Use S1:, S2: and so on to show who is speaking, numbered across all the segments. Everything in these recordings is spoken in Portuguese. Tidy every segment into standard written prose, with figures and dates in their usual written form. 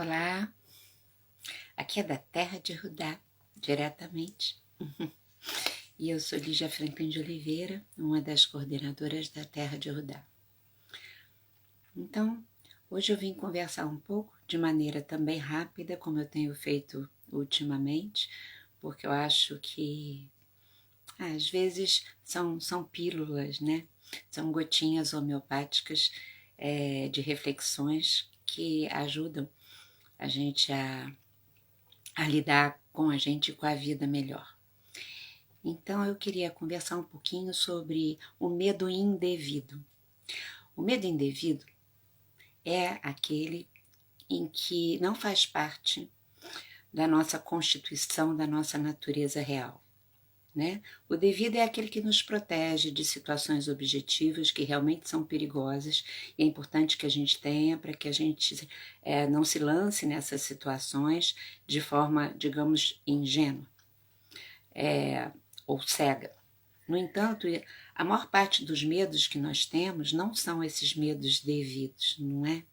S1: Olá, aqui é da Terra de Rudá, diretamente. E eu sou Lígia Franklin de Oliveira, uma das coordenadoras da Terra de Rudá. Então, hoje eu vim conversar um pouco, de maneira também rápida, como eu tenho feito ultimamente, porque eu acho que às vezes são pílulas, né? São gotinhas homeopáticas de reflexões que ajudam a gente a lidar com a gente e com a vida melhor. Então eu queria conversar um pouquinho sobre o medo indevido. O medo indevido é aquele em que não faz parte da nossa constituição, da nossa natureza real, né? O devido é aquele que nos protege de situações objetivas que realmente são perigosas e é importante que a gente tenha para que a gente não se lance nessas situações de forma, digamos, ingênua ou cega. No entanto, a maior parte dos medos que nós temos não são esses medos devidos, não é?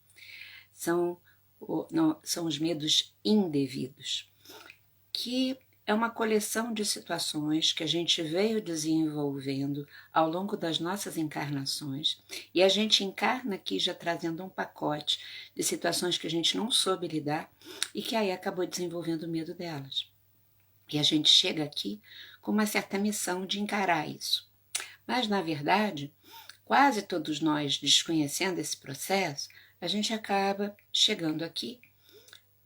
S1: São os medos indevidos, que é uma coleção de situações que a gente veio desenvolvendo ao longo das nossas encarnações, e a gente encarna aqui já trazendo um pacote de situações que a gente não soube lidar e que aí acabou desenvolvendo medo delas. E a gente chega aqui com uma certa missão de encarar isso. Mas, na verdade, quase todos nós, desconhecendo esse processo, a gente acaba chegando aqui,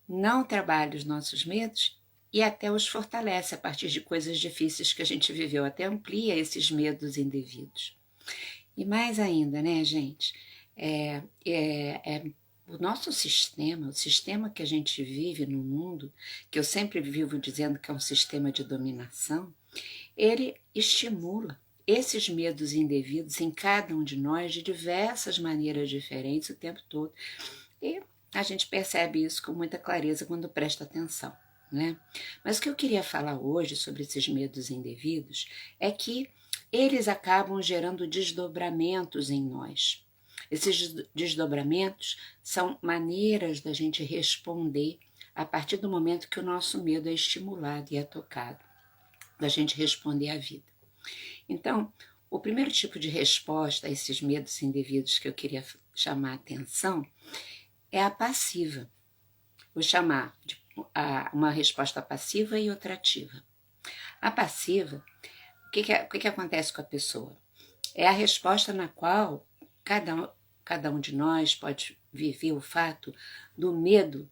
S1: não trabalha os nossos medos e até os fortalece a partir de coisas difíceis que a gente viveu, até amplia esses medos indevidos. E mais ainda, né, gente, o nosso sistema, o sistema que a gente vive no mundo, que eu sempre vivo dizendo que é um sistema de dominação, ele estimula esses medos indevidos em cada um de nós de diversas maneiras diferentes o tempo todo. E a gente percebe isso com muita clareza quando presta atenção, né? Mas o que eu queria falar hoje sobre esses medos indevidos é que eles acabam gerando desdobramentos em nós. Esses desdobramentos são maneiras da gente responder a partir do momento que o nosso medo é estimulado e é tocado, da gente responder à vida. Então, o primeiro tipo de resposta a esses medos indevidos que eu queria chamar a atenção é a passiva. Vou chamar de uma resposta passiva e outra ativa. A passiva, o que acontece com a pessoa? É a resposta na qual cada um de nós pode viver o fato do medo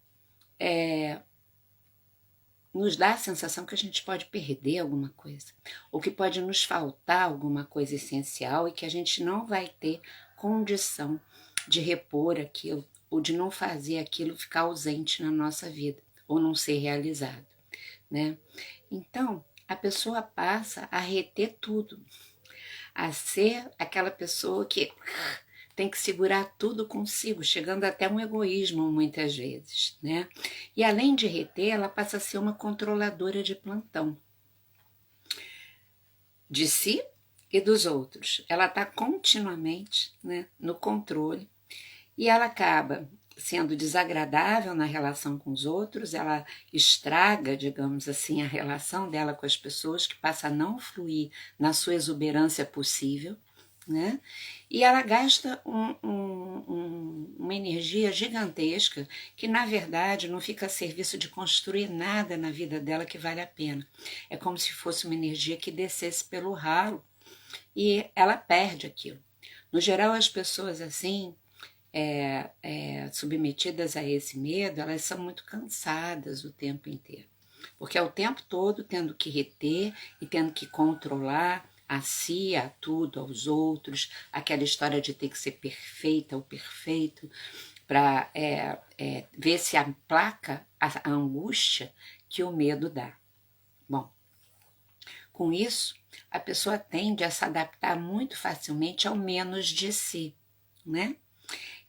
S1: nos dá a sensação que a gente pode perder alguma coisa, ou que pode nos faltar alguma coisa essencial e que a gente não vai ter condição de repor aquilo, ou de não fazer aquilo ficar ausente na nossa vida, ou não ser realizado, né? Então, a pessoa passa a reter tudo, a ser aquela pessoa que tem que segurar tudo consigo, chegando até um egoísmo muitas vezes, né? E além de reter, ela passa a ser uma controladora de plantão, de si e dos outros. Ela está continuamente, né, no controle e ela acaba sendo desagradável na relação com os outros, ela estraga, digamos assim, a relação dela com as pessoas, que passa a não fluir na sua exuberância possível, né? E ela gasta uma energia gigantesca que, na verdade, não fica a serviço de construir nada na vida dela que vale a pena. É como se fosse uma energia que descesse pelo ralo e ela perde aquilo. No geral, as pessoas assim, submetidas a esse medo, elas são muito cansadas o tempo inteiro, porque é o tempo todo tendo que reter e tendo que controlar a si, a tudo, aos outros, aquela história de ter que ser perfeita ou perfeito, para ver se aplaca a angústia que o medo dá. Bom, com isso, a pessoa tende a se adaptar muito facilmente ao menos de si, né?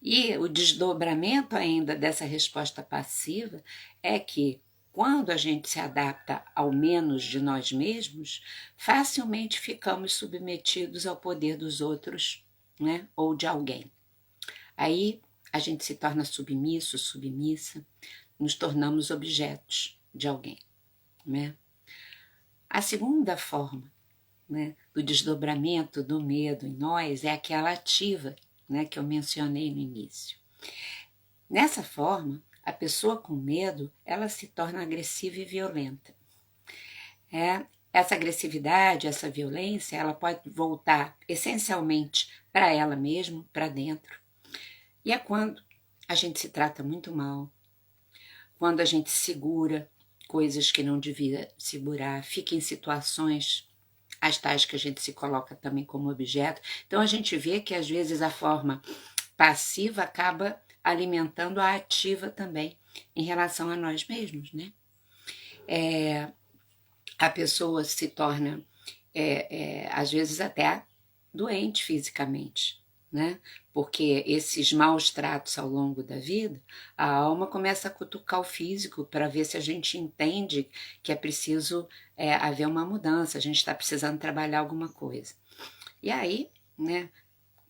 S1: E o desdobramento ainda dessa resposta passiva é que, quando a gente se adapta ao menos de nós mesmos, facilmente ficamos submetidos ao poder dos outros, né? Ou de alguém. Aí a gente se torna submisso, submissa, nos tornamos objetos de alguém, né? A segunda forma, né, do desdobramento do medo em nós é aquela ativa, né, que eu mencionei no início. Nessa forma, a pessoa com medo, ela se torna agressiva e violenta. Essa agressividade, essa violência, ela pode voltar essencialmente para ela mesma, para dentro. E é quando a gente se trata muito mal, quando a gente segura coisas que não devia segurar, fica em situações as tais que a gente se coloca também como objeto. Então a gente vê que às vezes a forma passiva acaba alimentando a ativa também em relação a nós mesmos, né? A pessoa se torna, às vezes, até doente fisicamente, né? Porque esses maus tratos ao longo da vida, a alma começa a cutucar o físico para ver se a gente entende que é preciso haver uma mudança, a gente está precisando trabalhar alguma coisa. E aí, né?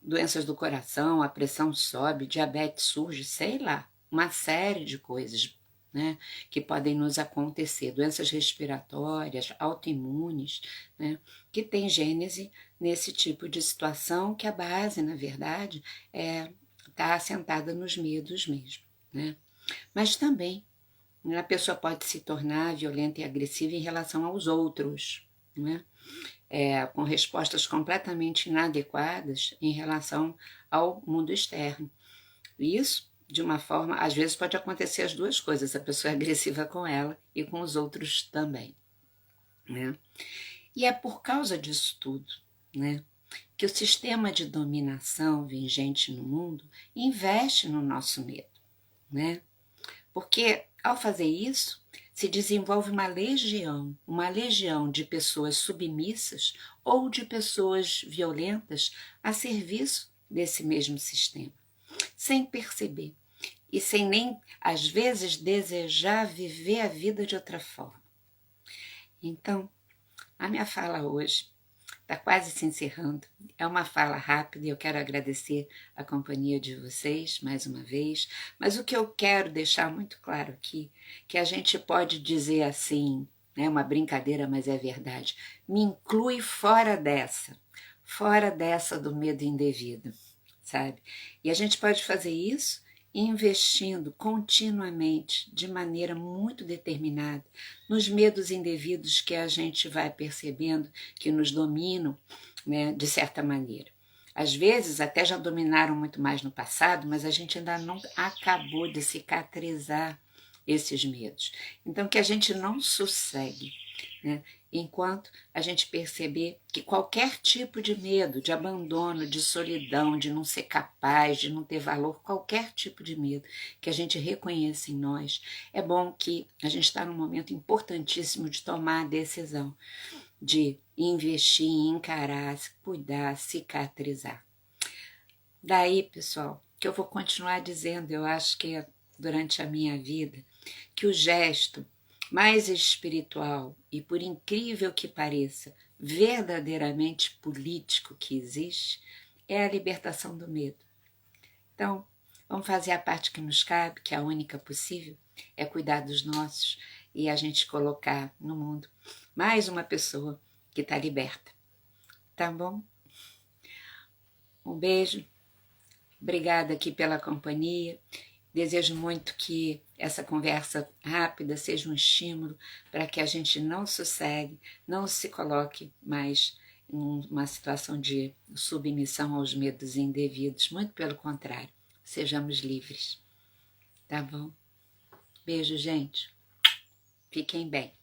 S1: Doenças do coração, a pressão sobe, diabetes surge, sei lá, uma série de coisas, né, que podem nos acontecer, doenças respiratórias, autoimunes, né, que tem gênese nesse tipo de situação que a base, na verdade, está assentada nos medos mesmo, né? Mas também a pessoa pode se tornar violenta e agressiva em relação aos outros, né? Com respostas completamente inadequadas em relação ao mundo externo. E isso, de uma forma, às vezes pode acontecer as duas coisas, a pessoa é agressiva com ela e com os outros também, né? E é por causa disso tudo, né, que o sistema de dominação vigente no mundo investe no nosso medo, né? Porque ao fazer isso, se desenvolve uma legião de pessoas submissas ou de pessoas violentas a serviço desse mesmo sistema, sem perceber e sem nem, às vezes, desejar viver a vida de outra forma. Então, a minha fala hoje está quase se encerrando. É uma fala rápida e eu quero agradecer a companhia de vocês mais uma vez. Mas o que eu quero deixar muito claro aqui, que a gente pode dizer assim, né, uma brincadeira, mas é verdade, me inclui fora dessa do medo indevido, sabe? E a gente pode fazer isso investindo continuamente, de maneira muito determinada, nos medos indevidos que a gente vai percebendo que nos dominam, né, de certa maneira. Às vezes até já dominaram muito mais no passado, mas a gente ainda não acabou de cicatrizar esses medos. Então que a gente não sossegue, né, enquanto a gente perceber que qualquer tipo de medo, de abandono, de solidão, de não ser capaz, de não ter valor, qualquer tipo de medo que a gente reconheça em nós, é bom que a gente está num momento importantíssimo de tomar a decisão, de investir, encarar, cuidar, cicatrizar. Daí, pessoal, que eu vou continuar dizendo, eu acho que durante a minha vida, que o gesto mais espiritual e, por incrível que pareça, verdadeiramente político que existe, é a libertação do medo. Então, vamos fazer a parte que nos cabe, que é a única possível, é cuidar dos nossos e a gente colocar no mundo mais uma pessoa que está liberta. Tá bom? Um beijo. Obrigada aqui pela companhia. Desejo muito que essa conversa rápida seja um estímulo para que a gente não sossegue, não se coloque mais em uma situação de submissão aos medos indevidos. Muito pelo contrário, sejamos livres. Tá bom? Beijo, gente. Fiquem bem.